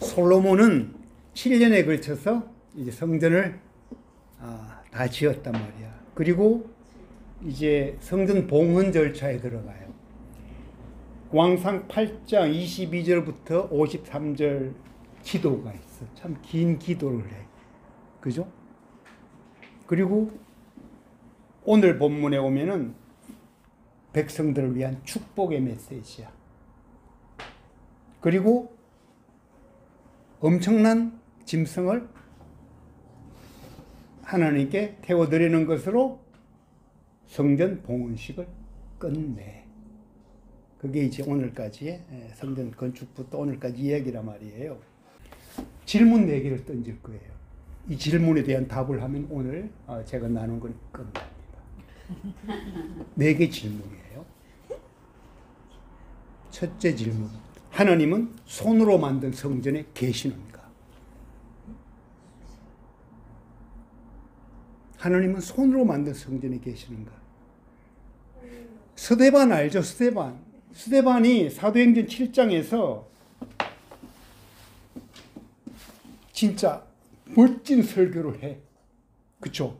솔로몬은 7년에 걸쳐서 이제 성전을 다 지었단 말이야. 그리고 이제 성전 봉헌 절차에 들어가요. 왕상 8장 22절부터 53절 기도가 있어. 참 긴 기도를 해. 그죠? 그리고 오늘 본문에 오면은 백성들을 위한 축복의 메시지야. 그리고 엄청난 짐승을 하나님께 태워드리는 것으로 성전 봉헌식을 끝내. 그게 이제 오늘까지의 성전 건축부터 오늘까지 이야기란 말이에요. 질문 4개를 던질 거예요. 이 질문에 대한 답을 하면 오늘 제가 나눈 건 끝납니다. 4개 질문이에요. 첫째 질문. 하나님은 손으로 만든 성전에 계시는가? 하나님은 손으로 만든 성전에 계시는가? 스데반 알죠? 스데반이 사도행전 7장에서 진짜 멋진 설교를 해. 그쵸?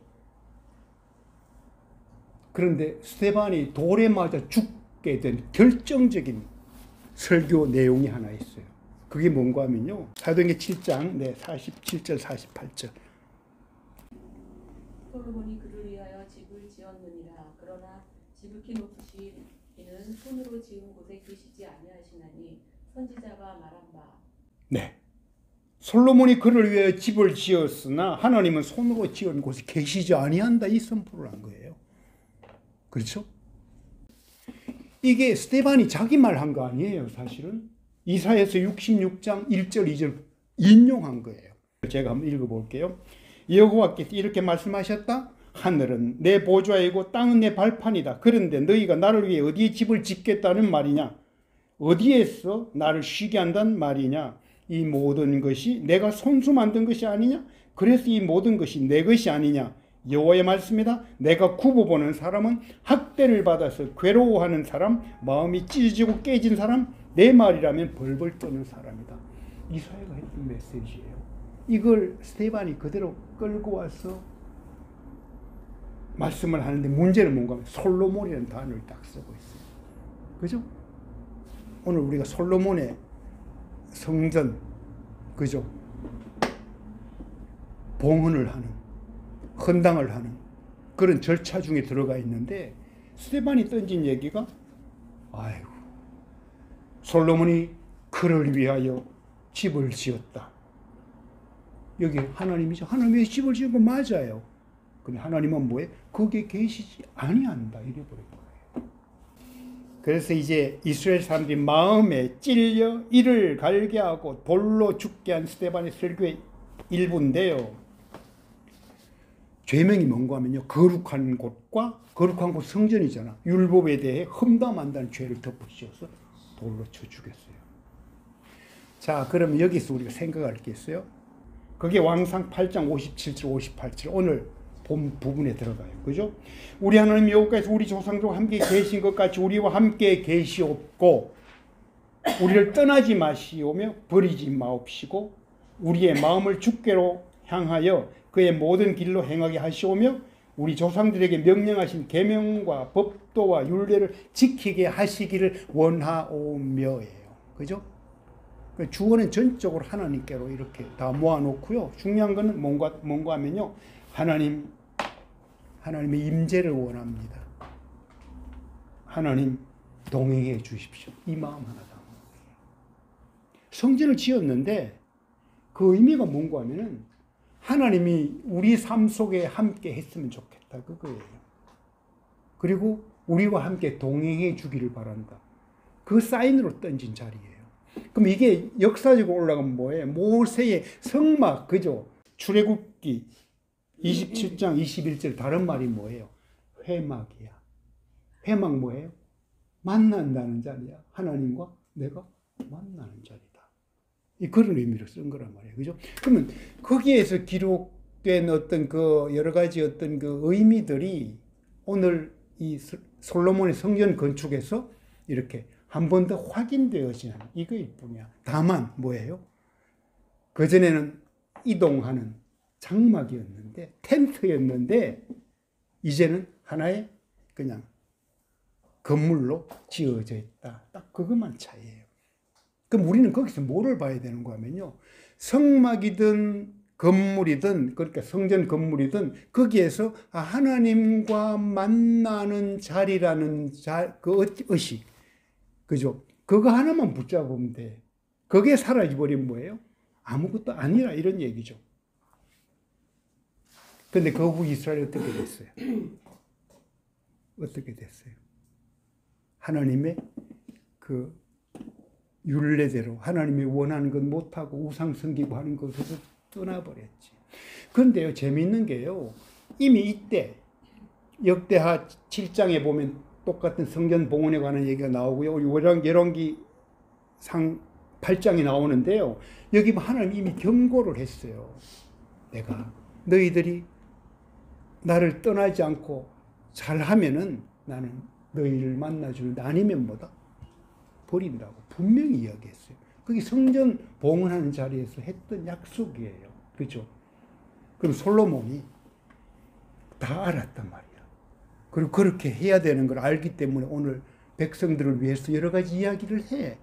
그런데 스데반이 돌에 맞아 죽게 된 결정적인 설교 내용이 하나 있어요. 그게 뭔가 하면요. 사도행전 7장 47절 48절. 솔로몬이 그를 위하여 집을 지었느니라. 그러나 지극히 높으신 이는 손으로 지은 곳에 계시지 아니하시나니 선지자가 말한 바. 네. 솔로몬이 그를 위하여 집을 지었으나 하나님은 손으로 지은 곳에 계시지 아니한다. 이 선포를 한 거예요. 그렇죠? 이게 스데반이 자기 말 한 거 아니에요, 사실은. 이사야서 66장 1절 2절 인용한 거예요. 제가 한번 읽어볼게요. 여호와께서 이렇게 말씀하셨다. 하늘은 내 보좌이고 땅은 내 발판이다. 그런데 너희가 나를 위해 어디에 집을 짓겠다는 말이냐? 어디에서 나를 쉬게 한다는 말이냐? 이 모든 것이 내가 손수 만든 것이 아니냐? 그래서 이 모든 것이 내 것이 아니냐? 여호와의 말씀이다. 내가 굽어보는 사람은 학대를 받아서 괴로워하는 사람, 마음이 찢어지고 깨진 사람, 내 말이라면 벌벌 떠는 사람이다. 이사야가 했던 메시지예요. 이걸 스데반이 그대로 끌고 와서 말씀을 하는데 문제는 뭔가 하면 솔로몬이라는 단어를 딱 쓰고 있어요. 그죠? 오늘 우리가 솔로몬의 성전, 그죠? 봉헌을 하는, 헌당을 하는 그런 절차 중에 들어가 있는데 스데반이 던진 얘기가 아이고 솔로몬이 그를 위하여 집을 지었다. 여기 하나님이죠. 하나님이 집을 지은 거 맞아요. 근데 하나님은 뭐예요? 거기에 계시지 아니한다. 이래 버린 거예요. 그래서 이제 이스라엘 사람들이 마음에 찔려 이를 갈게 하고 돌로 죽게 한 스데반의 설교의 일부인데요. 죄명이 뭔가 하면요. 거룩한 곳과 거룩한 곳 성전이잖아. 율법에 대해 험담한다는 죄를 덮어씌워서 돌로 쳐 죽였어요. 자, 그럼 여기서 우리가 생각할 게 있어요. 그게 왕상 8장 57절 58절 오늘 본 부분에 들어가요. 그죠? 우리 하나님 여호와께서 우리 조상들과 함께 계신 것 같이 우리와 함께 계시옵고 우리를 떠나지 마시오며 버리지 마옵시고 우리의 마음을 주께로 향하여 그의 모든 길로 행하게 하시오며 우리 조상들에게 명령하신 계명과 법도와 율례를 지키게 하시기를 원하오며예요. 그죠? 주어는 전적으로 하나님께로 이렇게 다 모아놓고요. 중요한 것은 뭔가 하면요. 하나님의 임재를 원합니다. 하나님 동행해 주십시오. 이 마음 하나 다. 성전을 지었는데 그 의미가 뭔가 하면은 하나님이 우리 삶 속에 함께 했으면 좋겠다. 그거예요. 그리고 우리와 함께 동행해 주기를 바란다. 그 사인으로 던진 자리예요. 그럼 이게 역사적으로 올라가면 뭐예요? 모세의 성막, 그죠? 출애굽기 27장 21절 다른 말이 뭐예요? 회막이야. 회막 뭐예요? 만난다는 자리야. 하나님과 내가 만나는 자리다. 이 그런 의미로 쓴 거란 말이에요. 그죠? 그러면 거기에서 기록된 어떤 그 여러 가지 어떤 그 의미들이 오늘 이 솔로몬의 성전 건축에서 이렇게 한 번 더 확인되어지는 이거일 뿐이야. 다만 뭐예요? 그전에는 이동하는 장막이었는데, 텐트였는데, 이제는 하나의 그냥 건물로 지어져 있다. 딱 그것만 차이예요. 그럼 우리는 거기서 뭐를 봐야 되는가 하면요. 성막이든 건물이든, 그러니까 성전 건물이든, 거기에서 하나님과 만나는 자리라는 그 의식, 그죠? 그거 하나만 붙잡으면 돼. 그게 사라져버리면 뭐예요? 아무것도 아니라 이런 얘기죠. 근데 그 후 이스라엘이 어떻게 됐어요? 어떻게 됐어요? 하나님의 그 율례대로 하나님이 원하는 것 못하고 우상 섬기고 하는 것에서 떠나버렸지. 그런데요, 재미있는 게요, 이미 이때 역대하 7장에 보면 똑같은 성전 봉헌에 관한 얘기가 나오고요, 열왕기상 8장이 나오는데요, 여기 하나님 이미 경고를 했어요. 내가 너희들이 나를 떠나지 않고 잘하면은 나는 너희를 만나주는데 아니면 뭐다? 버린다고 분명히 이야기했어요. 그게 성전 봉헌하는 자리에서 했던 약속이에요. 그렇죠? 그럼 솔로몬이 다 알았단 말이야. 그리고 그렇게 해야 되는 걸 알기 때문에 오늘 백성들을 위해서 여러 가지 이야기를 해.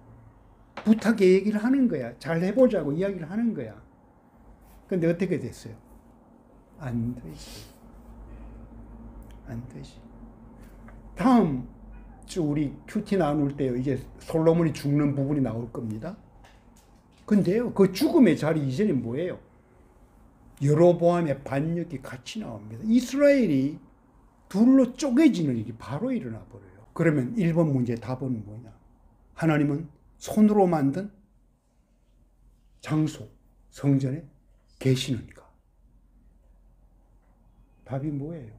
부탁의 얘기를 하는 거야. 잘 해보자고 이야기를 하는 거야. 근데 어떻게 됐어요? 안 되지. 안 되지. 다음 주 우리 큐티 나눌 때요, 이제 솔로몬이 죽는 부분이 나올 겁니다. 근데요, 그 죽음의 자리 이전에 뭐예요? 여로보암의 반역이 같이 나옵니다. 이스라엘이 둘로 쪼개지는 일이 바로 일어나 버려요. 그러면 1번 문제의 답은 뭐냐? 하나님은 손으로 만든 장소, 성전에 계시는가? 답이 뭐예요?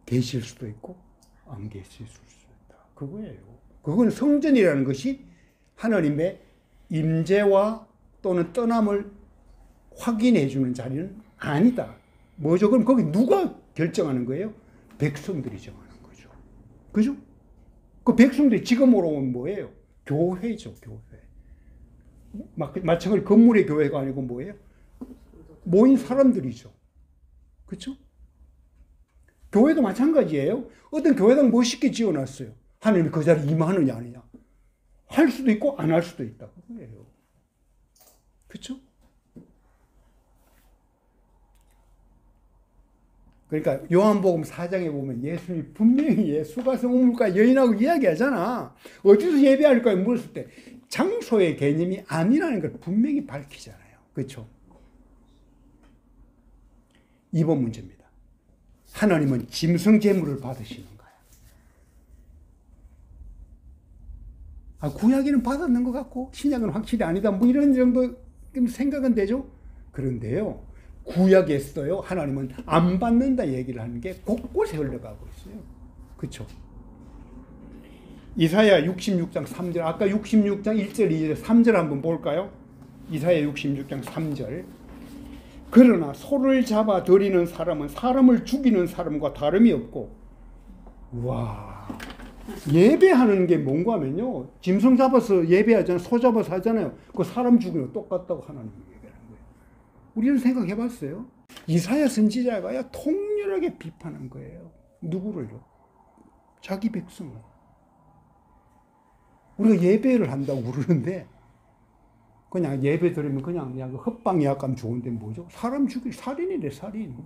계실 수도 있고 안 계실 수도 있다. 그거예요. 그건 성전이라는 것이 하나님의 임재와 또는 떠남을 확인해 주는 자리는 아니다. 뭐죠? 그럼 거기 누가 결정하는 거예요? 백성들이 정하는 거죠. 그죠? 그 백성들이 지금 오면 뭐예요? 교회죠, 교회. 마찬가지로 건물의 교회가 아니고 뭐예요? 모인 사람들이죠. 그렇죠? 교회도 마찬가지예요. 어떤 교회당 멋있게 지어놨어요. 하나님이 그 자리에 임하느냐 아니냐. 할 수도 있고 안 할 수도 있다. 그거예요. 그렇죠? 그러니까 요한복음 4장에 보면 예수님이 분명히 수가성 우물가 여인하고 이야기하잖아. 어디서 예배할까요? 물었을 때 장소의 개념이 아니라는 걸 분명히 밝히잖아요. 그렇죠? 2번 문제입니다. 하나님은 짐승 제물을 받으시는 거야. 구약에는 받았는 것 같고 신약은 확실히 아니다. 뭐 이런 정도 생각은 되죠. 그런데요, 구약에서요, 하나님은 안 받는다 얘기를 하는 게 곳곳에 흘러가고 있어요. 그렇죠? 이사야 66장 3절, 아까 66장 1절, 2절, 3절 한번 볼까요? 이사야 66장 3절. 그러나 소를 잡아 들이는 사람은 사람을 죽이는 사람과 다름이 없고, 와, 예배하는 게 뭔가 하면요, 짐승 잡아서 예배하잖아요. 소 잡아서 하잖아요. 그 사람 죽이는 거 똑같다고 하나님이 얘기하는 거예요. 우리는 생각해 봤어요? 이사야 선지자가요, 통렬하게 비판한 거예요. 누구를요? 자기 백성을. 우리가 예배를 한다고 그러는데, 그냥 예배 드리면 그냥 그 헛방이 약간 좋은데 뭐죠? 사람 죽일 살인이래, 살인.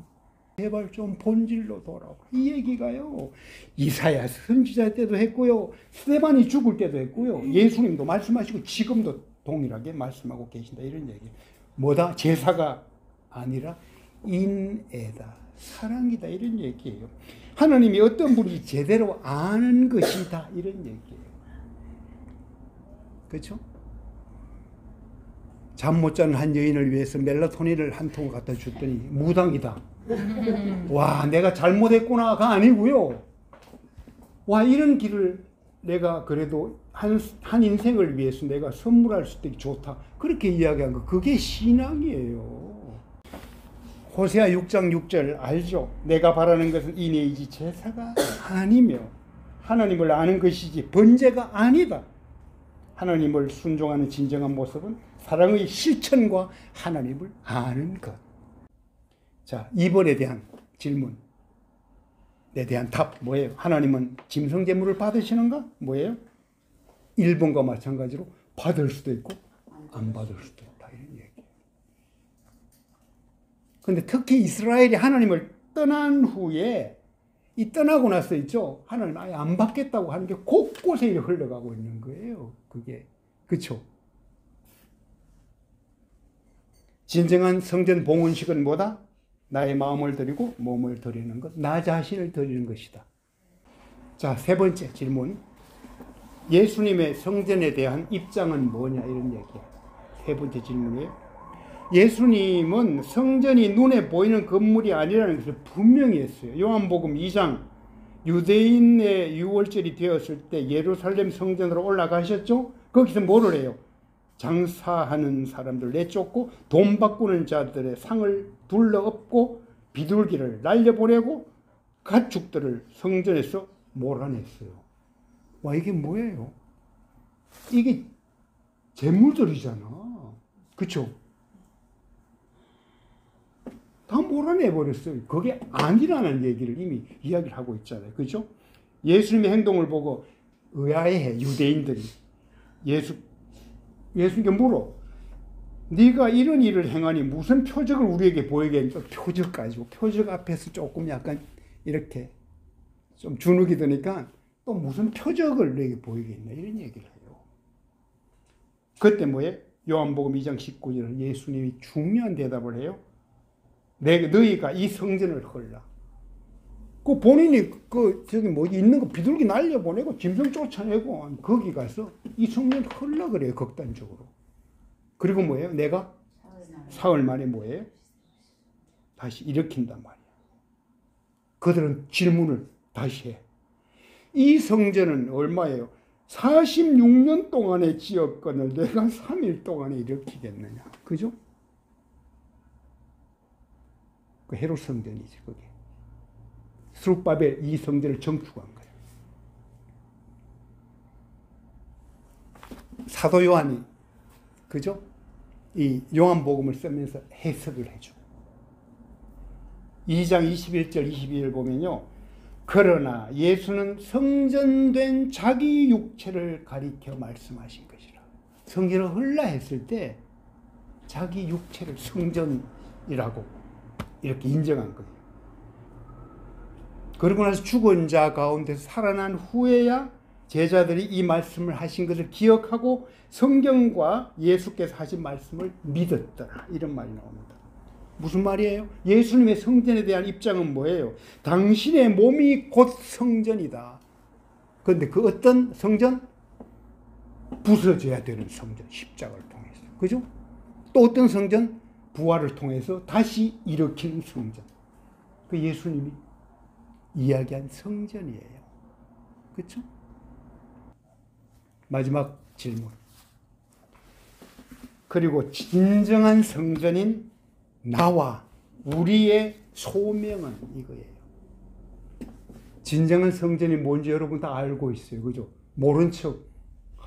제발 좀 본질로 돌아오고. 이 얘기가요, 이사야 선지자 때도 했고요, 스데반이 죽을 때도 했고요, 예수님도 말씀하시고 지금도 동일하게 말씀하고 계신다, 이런 얘기. 뭐다? 제사가 아니라 인애다, 사랑이다, 이런 얘기예요. 하나님이 어떤 분이 제대로 아는 것이다, 이런 얘기예요. 그렇죠? 잠 못 자는 한 여인을 위해서 멜라토닌을 한 통을 갖다 줬더니 무당이다. 와, 내가 잘못했구나가 아니고요. 와, 이런 길을 내가 그래도 한 인생을 위해서 내가 선물할 수 있게 좋다. 그렇게 이야기한 거, 그게 신앙이에요. 호세아 6장 6절 알죠? 내가 바라는 것은 인애이지 제사가 아니며 하나님을 아는 것이지 번제가 아니다. 하나님을 순종하는 진정한 모습은 사랑의 실천과 하나님을 아는 것. 자, 2번에 대한 질문에 대한 답 뭐예요? 하나님은 짐승제물을 받으시는가? 뭐예요? 1번과 마찬가지로 받을 수도 있고 안 받을 수도 있다, 이런 얘기예요. 근데 특히 이스라엘이 하나님을 떠난 후에 이 떠나고 나서 있죠. 하나님 아예 안 받겠다고 하는 게 곳곳에 흘러가고 있는 거예요. 그게. 그렇죠? 진정한 성전 봉헌식은 뭐다? 나의 마음을 드리고 몸을 드리는 것, 나 자신을 드리는 것이다. 자, 세 번째 질문. 예수님의 성전에 대한 입장은 뭐냐, 이런 얘기야. 세 번째 질문이에요. 예수님은 성전이 눈에 보이는 건물이 아니라는 것을 분명히 했어요. 요한복음 2장, 유대인의 유월절이 되었을 때 예루살렘 성전으로 올라가셨죠? 거기서 뭐를 해요? 장사하는 사람들 내쫓고 돈 바꾸는 자들의 상을 둘러엎고 비둘기를 날려보내고 가축들을 성전에서 몰아냈어요. 와, 이게 뭐예요? 이게 재물들이잖아. 그쵸? 다 몰아내버렸어요. 그게 아니라는 얘기를 이미 이야기를 하고 있잖아요. 그죠? 예수님의 행동을 보고 의아해해, 유대인들이. 예수님께 물어. 네가 이런 일을 행하니 무슨 표적을 우리에게 보이겠냐? 표적 가지고, 표적 앞에서 조금 약간 이렇게 좀 주눅이 드니까 또 무슨 표적을 너에게 보이겠냐? 이런 얘기를 해요. 그때 뭐예요? 요한복음 2장 19절에 예수님이 중요한 대답을 해요. 너희가 이 성전을 헐라. 그 본인이 있는 거 비둘기 날려보내고 짐승 쫓아내고 거기 가서 이 성전을 헐라 그래요, 극단적으로. 그리고 뭐예요? 내가 사흘 만에 뭐예요? 다시 일으킨단 말이야. 그들은 질문을 다시 해. 이 성전은 얼마예요? 46년 동안의 지었건을 내가 3일 동안에 일으키겠느냐. 그죠? 그 헤롯 성전이지, 그게. 스룹바벨 이 성전을 정축한 거예요. 사도 요한이, 그죠? 이 요한복음을 쓰면서 해석을 해줘. 2장 21절 22절 보면요. 그러나 예수는 성전된 자기 육체를 가리켜 말씀하신 것이라. 성전을 헐라 했을 때 자기 육체를 성전이라고 이렇게 인정한 거예요. 그러고 나서 죽은 자 가운데서 살아난 후에야 제자들이 이 말씀을 하신 것을 기억하고 성경과 예수께서 하신 말씀을 믿었더라. 이런 말이 나옵니다. 무슨 말이에요? 예수님의 성전에 대한 입장은 뭐예요? 당신의 몸이 곧 성전이다. 그런데 그 어떤 성전? 부서져야 되는 성전, 십자가를 통해서. 그죠? 또 어떤 성전? 부활을 통해서 다시 일으키는 성전. 그 예수님이 이야기한 성전이에요. 그렇죠? 마지막 질문. 그리고 진정한 성전인 나와 우리의 소명은 이거예요. 진정한 성전이 뭔지 여러분 다 알고 있어요. 그죠? 모른 척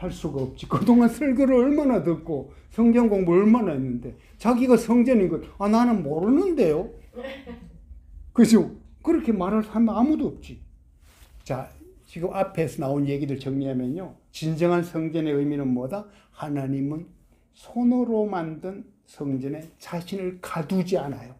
할 수가 없지. 그동안 설교를 얼마나 듣고 성경 공부 얼마나 했는데 자기가 성전인 걸 나는 모르는데요. 그죠? 그렇게 말할 사람 아무도 없지. 자, 지금 앞에서 나온 얘기들 정리하면요. 진정한 성전의 의미는 뭐다? 하나님은 손으로 만든 성전에 자신을 가두지 않아요.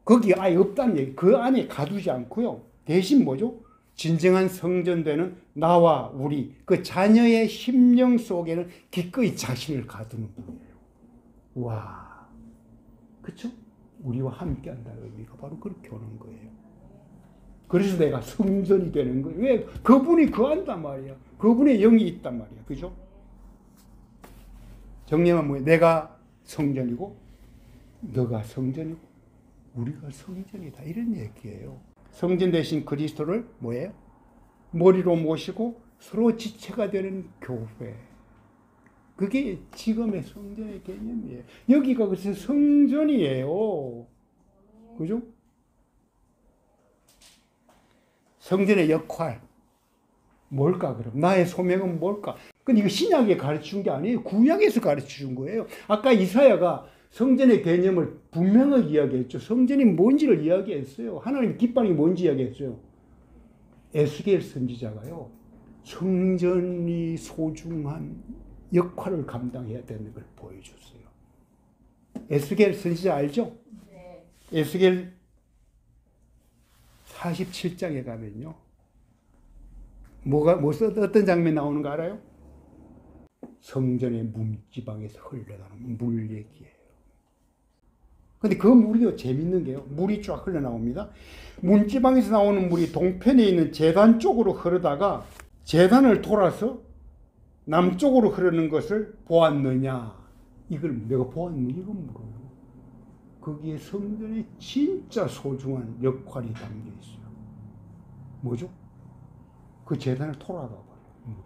거기 아예 없다는 얘기. 그 안에 가두지 않고요. 대신 뭐죠? 진정한 성전되는 나와 우리, 그 자녀의 심령 속에는 기꺼이 자신을 가두는 분이에요. 와, 그쵸? 우리와 함께 한다는 의미가 바로 그렇게 오는 거예요. 그래서 내가 성전이 되는 거예요. 왜? 그분이 거한단 말이야. 그분의 영이 있단 말이야. 그죠? 정리하면 뭐예요? 내가 성전이고, 너가 성전이고, 우리가 성전이다. 이런 얘기예요. 성전 대신 그리스도를 뭐예요? 머리로 모시고 서로 지체가 되는 교회. 그게 지금의 성전의 개념이에요. 여기가 그래서 성전이에요. 그죠? 성전의 역할. 뭘까 그럼? 나의 소명은 뭘까? 근데 이거 신약에 가르쳐 준 게 아니에요. 구약에서 가르쳐 준 거예요. 아까 이사야가 성전의 개념을 분명하게 이야기했죠. 성전이 뭔지를 이야기했어요. 하나님 깃발이 뭔지 이야기했어요. 에스겔 선지자가요. 성전이 소중한 역할을 감당해야 되는 걸 보여줬어요. 에스겔 선지자 알죠? 네. 에스겔 47장에 가면요. 어떤 장면 나오는 거 알아요? 성전의 문지방에서 흘러나오는 물 얘기예요. 근데 그 물이 재밌는 게요. 물이 쫙 흘러나옵니다. 문지방에서 나오는 물이 동편에 있는 제단 쪽으로 흐르다가 제단을 돌아서 남쪽으로 흐르는 것을 보았느냐. 이걸 내가 보았느냐 이건 물어요. 거기에 성전의 진짜 소중한 역할이 담겨 있어요. 뭐죠? 그 제단을 돌아가 봐요.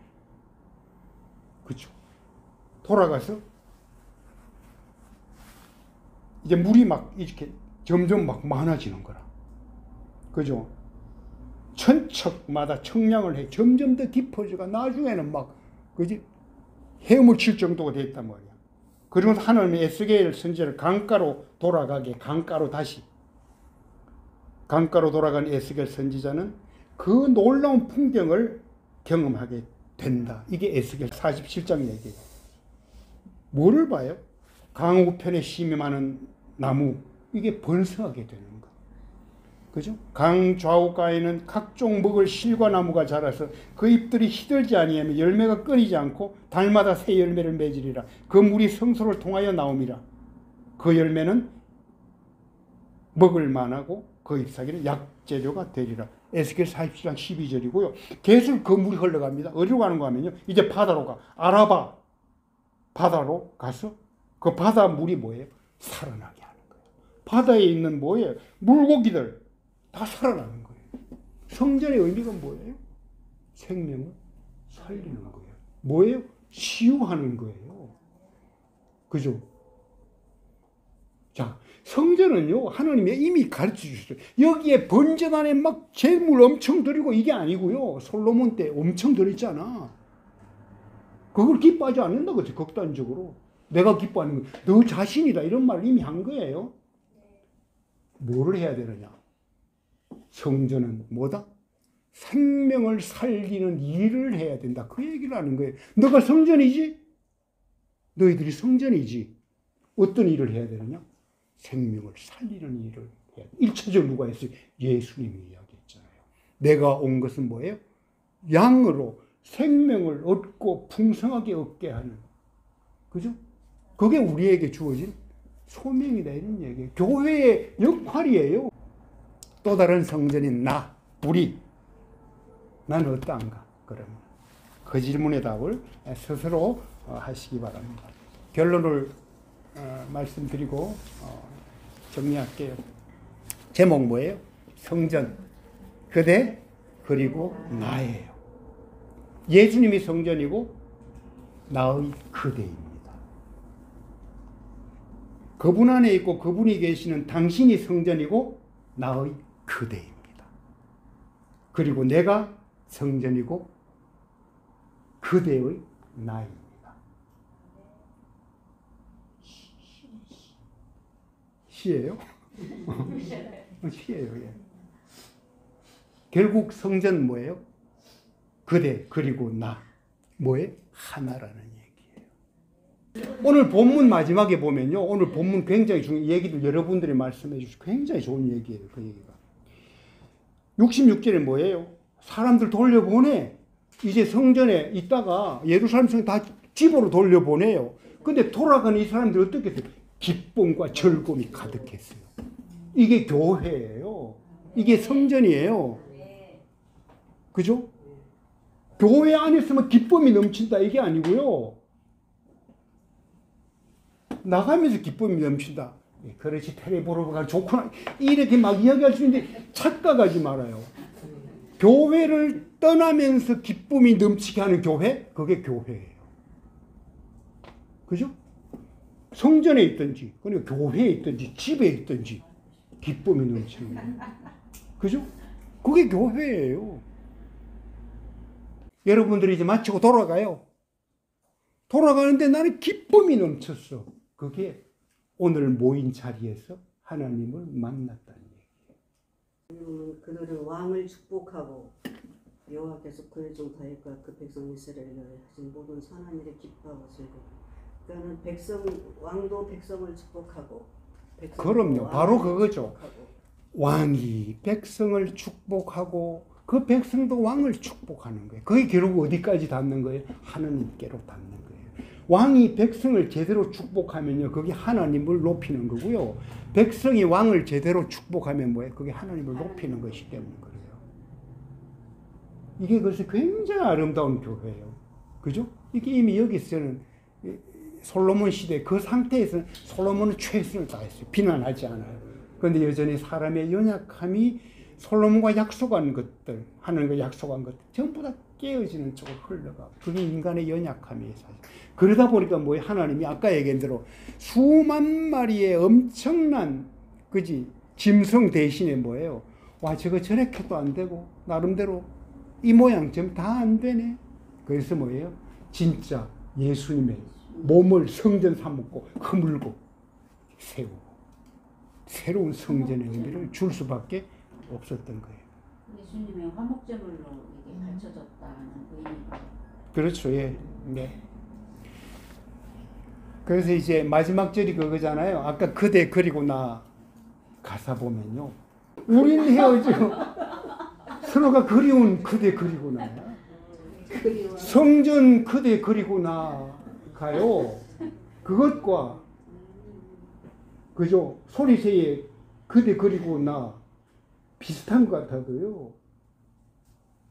그렇죠? 돌아가서 이제 물이 막 이렇게 점점 막 많아지는 거라. 그죠? 천척마다 청량을 해. 점점 더 깊어져가 나중에는 막 그지? 헤엄을 칠 정도가 됐단 말이야. 그러면서 하나님의 에스겔 선지자를 강가로 돌아간 에스겔 선지자는 그 놀라운 풍경을 경험하게 된다. 이게 에스겔 47장 얘기예요. 뭐를 봐요? 강 우편에 심이 많은 나무, 이게 번성하게 되는 거. 그죠? 강 좌우가에는 각종 먹을 실과 나무가 자라서 그 잎들이 시들지 아니하며 열매가 끊이지 않고 달마다 새 열매를 맺으리라. 그 물이 성소를 통하여 나옴이라. 그 열매는 먹을 만하고 그 잎사귀는 약재료가 되리라. 에스겔 47장 12절이고요. 계속 그 물이 흘러갑니다. 어디로 가는 거 하면요. 이제 바다로 가. 아라바 바다로 가서 그 바다 물이 뭐예요? 살아나게 하는 거예요. 바다에 있는 뭐예요? 물고기들 다 살아나는 거예요. 성전의 의미가 뭐예요? 생명을 살리는 거예요. 뭐예요? 치유하는 거예요. 그죠? 자, 성전은요, 하나님이 이미 가르쳐 주셨어요. 여기에 번제단에 막 재물 엄청 드리고 이게 아니고요. 솔로몬 때 엄청 드렸잖아. 그걸 기뻐하지 않는다, 그치? 극단적으로. 내가 기뻐하는 거, 너 자신이다. 이런 말을 이미 한 거예요. 뭐를 해야 되느냐? 성전은 뭐다? 생명을 살리는 일을 해야 된다. 그 얘기를 하는 거예요. 너가 성전이지? 너희들이 성전이지? 어떤 일을 해야 되느냐? 생명을 살리는 일을 해야 돼. 1차적으로 누가 했어요? 예수님이 이야기했잖아요. 내가 온 것은 뭐예요? 양으로 생명을 얻고 풍성하게 얻게 하는. 그죠? 그게 우리에게 주어진 소명이다 이런 얘기예요. 교회의 역할이에요. 또 다른 성전인 나, 우리. 나는 어떠한가? 그러면 그 질문의 답을 스스로 하시기 바랍니다. 결론을 말씀드리고 정리할게요. 제목 뭐예요? 성전, 그대, 그리고 나예요. 예수님이 성전이고 나의 그대입니다. 그분 안에 있고 그분이 계시는 당신이 성전이고 나의 그대입니다. 그리고 내가 성전이고 그대의 나입니다. 시예요? 시예요. 예. 결국 성전 뭐예요? 그대 그리고 나 뭐예요? 하나라는 얘기예요. 오늘 본문 마지막에 보면요. 오늘 본문 굉장히 중요한 얘기들 여러분들이 말씀해 주시고 굉장히 좋은 얘기예요. 그 얘기가. 66절에 뭐예요? 사람들 돌려보내. 이제 성전에 있다가 예루살렘 성전 다 집으로 돌려보내요. 근데 돌아가는 이 사람들이 어떻게 했어요? 기쁨과 즐거움이 가득했어요. 이게 교회예요. 이게 성전이에요. 그죠? 교회 안에 있으면 기쁨이 넘친다 이게 아니고요. 나가면서 기쁨이 넘친다. 그렇지, 텔레보로가 좋구나. 이렇게 막 이야기할 수 있는데 착각하지 말아요. 교회를 떠나면서 기쁨이 넘치게 하는 교회? 그게 교회예요. 그죠? 성전에 있든지, 그러니까 교회에 있든지, 집에 있든지, 기쁨이 넘치는 거예요. 그죠? 그게 교회예요. 여러분들이 이제 마치고 돌아가요. 돌아가는데 나는 기쁨이 넘쳤어. 그게 오늘 모인 자리에서 하나님을 만났다는 얘기예요. 그들은 왕을 축복하고 여호와께서 그의 종 다윗과 그 백성 이스라엘을 하신 모든 선한 일에 기뻐하고 즐거워. 그러니까는 왕도 백성을 축복하고 그럼요. 바로 그거죠. 왕이 백성을 축복하고 그 백성도 왕을 축복하는 거예요. 그게 결국 어디까지 닿는 거예요? 하나님께로 닿는 거예요. 왕이 백성을 제대로 축복하면요, 그게 하나님을 높이는 거고요. 백성이 왕을 제대로 축복하면 뭐예요? 그게 하나님을 높이는 것이 되는 거예요. 이게 그래서 굉장히 아름다운 교회예요. 그죠? 이게 이미 여기서는 솔로몬 시대 그 상태에서는 솔로몬은 최선을 다했어요. 비난하지 않아요. 그런데 여전히 사람의 연약함이 솔로몬과 약속한 것들, 하나님과 약속한 것들 전부 다 깨어지는 쪽으로 흘러가고, 그게 인간의 연약함이에요. 사실. 그러다 보니까 뭐예요? 하나님이 아까 얘기한 대로 수만 마리의 엄청난, 그지, 짐승 대신에 뭐예요? 와, 저거 저렇게도 안 되고 나름대로 이 모양 좀 다 안 되네. 그래서 뭐예요? 진짜 예수님의 몸을 성전 삼고 허물고 세우고 새로운 성전의 의미를 줄 수밖에 없었던 거예요. 예수님의 화목제물로 이게 바쳐졌다는 의미가. 그렇죠. 예. 네. 그래서 이제 마지막 절이 그거잖아요. 아까 그대 그리고 나 가사 보면요. 우린 헤어지고 서로가 그리운 그대 그리고 나야. 성전 그대 그리고 나 가요. 그것과 그죠? 소리새의 그대 그리고 나 비슷한 것 같아도요.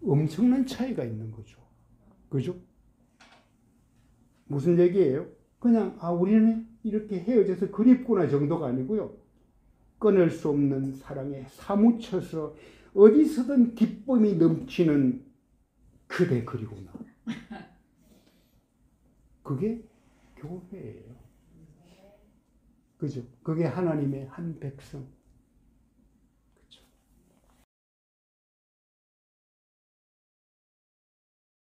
엄청난 차이가 있는 거죠. 그죠? 무슨 얘기예요? 그냥 우리는 이렇게 헤어져서 그립구나 정도가 아니고요. 끊을 수 없는 사랑에 사무쳐서 어디서든 기쁨이 넘치는 그대 그리고 나. 그게 교회예요. 그죠? 그게 하나님의 한 백성,